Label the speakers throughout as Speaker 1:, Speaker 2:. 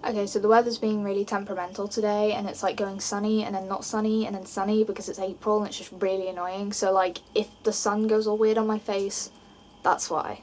Speaker 1: Okay, so the weather's being really temperamental today, and it's like going sunny and then not sunny and then sunny because it's April and it's just really annoying. So like if the sun goes all weird on my face, that's why.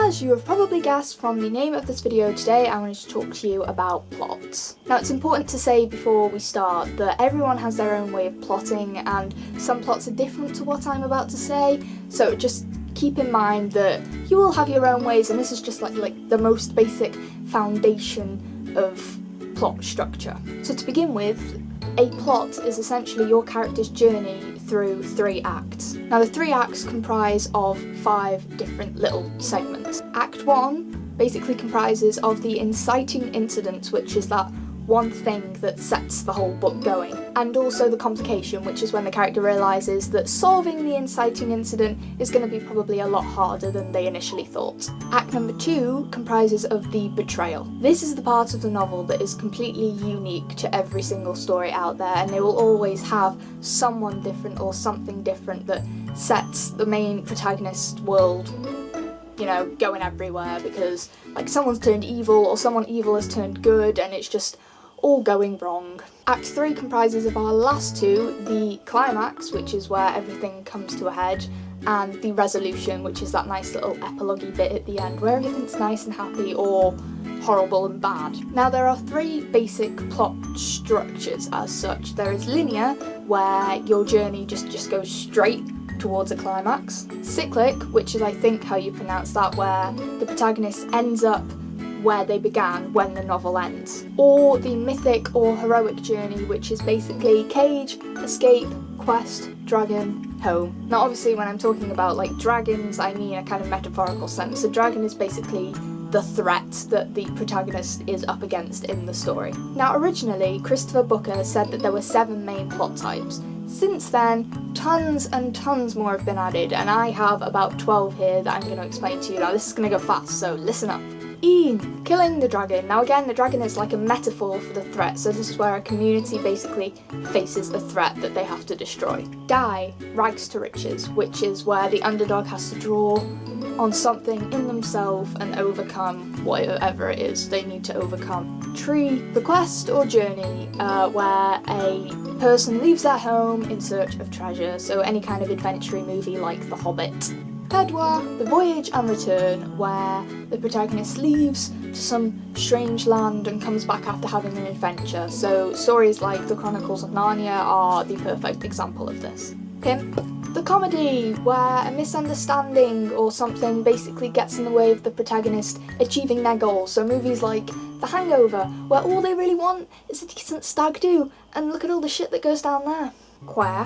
Speaker 1: As you have probably guessed from the name of this video, today I wanted to talk to you about plots. Now it's important to say before we start that everyone has their own way of plotting, and some plots are different to what I'm about to say, so just keep in mind that you will have your own ways, and this is just like the most basic foundation of plot structure. So to begin with, a plot is essentially your character's journey through 3 acts. Now the 3 acts comprise of 5 different little segments. Act 1 basically comprises of the inciting incident, which is that one thing that sets the whole book going, and also the complication, which is when the character realises that solving the inciting incident is going to be probably a lot harder than they initially thought. Act number 2 comprises of the betrayal. This is the part of the novel that is completely unique to every single story out there, and they will always have someone different or something different that sets the main protagonist's world, you know, going everywhere, because like someone's turned evil or someone evil has turned good and it's just all going wrong. Act 3 comprises of our last 2, the climax, which is where everything comes to a head, and the resolution, which is that nice little epilogue-y bit at the end where everything's nice and happy or horrible and bad. Now there are 3 basic plot structures as such. There is linear, where your journey just goes straight towards a climax. Cyclic, which is I think how you pronounce that, where the protagonist ends up where they began when the novel ends. Or the mythic or heroic journey, which is basically cage, escape, quest, dragon, home. Now obviously when I'm talking about like dragons, I mean a kind of metaphorical sense. A dragon is basically the threat that the protagonist is up against in the story. Now originally, Christopher Booker said that there were 7 main plot types. Since then, tons and tons more have been added, and I have about 12 here that I'm going to explain to you. Now this is going to go fast, so listen up. Ian, killing the dragon. Now again, the dragon is like a metaphor for the threat, so this is where a community basically faces a threat that they have to destroy. Die, rags to riches, which is where the underdog has to draw on something in themselves and overcome whatever it is they need to overcome. Tree, the quest or journey, where a person leaves their home in search of treasure, so any kind of adventure movie like The Hobbit. Pedwar, the voyage and return, where the protagonist leaves to some strange land and comes back after having an adventure, so stories like The Chronicles of Narnia are the perfect example of this. Pimp, the comedy, where a misunderstanding or something basically gets in the way of the protagonist achieving their goals, so movies like The Hangover, where all they really want is a decent stag do, and look at all the shit that goes down there. Quair,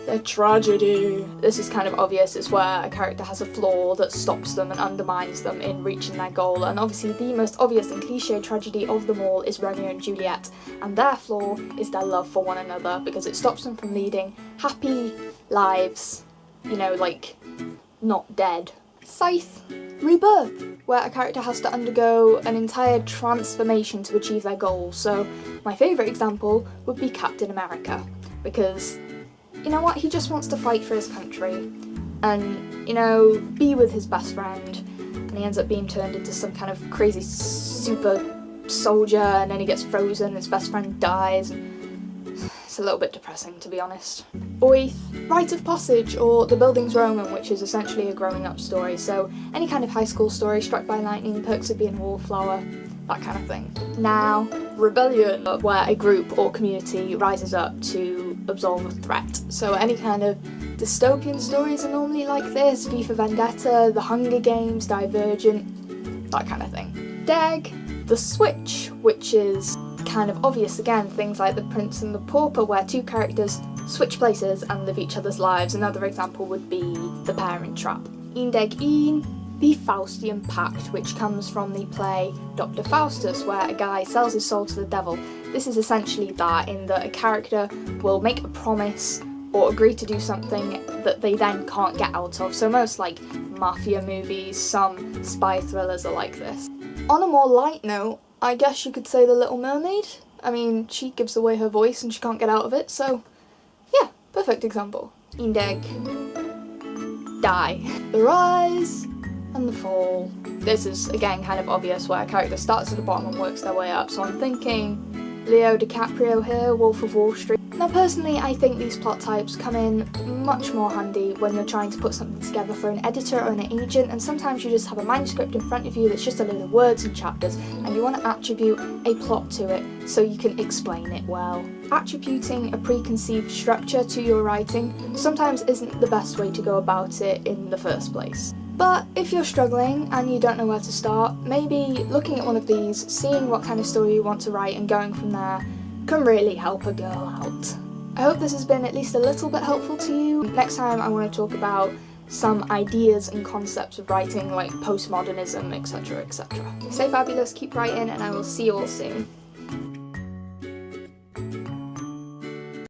Speaker 1: the tragedy. This is kind of obvious, it's where a character has a flaw that stops them and undermines them in reaching their goal, and obviously the most obvious and cliche tragedy of them all is Romeo and Juliet, and their flaw is their love for one another, because it stops them from leading happy lives, you know, like, not dead. Scythe, rebirth, where a character has to undergo an entire transformation to achieve their goals. So my favourite example would be Captain America, because, you know what, he just wants to fight for his country and, you know, be with his best friend, and he ends up being turned into some kind of crazy super soldier, and then he gets frozen, his best friend dies, and it's a little bit depressing, to be honest. Oath, Rite of Passage, or The Buildings Roman, which is essentially a growing up story, so any kind of high school story, Struck by Lightning, Perks of Being a Wallflower, that kind of thing. Now, Rebellion, where a group or community rises up to absolve a threat. So any kind of dystopian stories are normally like this, V for Vendetta, The Hunger Games, Divergent, that kind of thing. Deg, the Switch, which is kind of obvious again, things like The Prince and the Pauper, where 2 characters switch places and live each other's lives. Another example would be The Parent Trap. Eendeg Een, the Faustian Pact, which comes from the play Dr. Faustus, where a guy sells his soul to the devil. This is essentially that, in that a character will make a promise or agree to do something that they then can't get out of. So most like mafia movies, some spy thrillers are like this. On a more light note, I guess you could say The Little Mermaid. I mean, she gives away her voice and she can't get out of it, so yeah, perfect example. Eendeg. die. The rise and the fall. This is again kind of obvious where a character starts at the bottom and works their way up, so I'm thinking Leo DiCaprio here, Wolf of Wall Street. Now personally I think these plot types come in much more handy when you're trying to put something together for an editor or an agent, and sometimes you just have a manuscript in front of you that's just a load of words and chapters and you want to attribute a plot to it so you can explain it well. Attributing a preconceived structure to your writing sometimes isn't the best way to go about it in the first place. But if you're struggling and you don't know where to start, maybe looking at one of these, seeing what kind of story you want to write and going from there can really help a girl out. I hope this has been at least a little bit helpful to you. Next time I want to talk about some ideas and concepts of writing like postmodernism, etc, etc. Stay fabulous, keep writing, and I will see you all soon.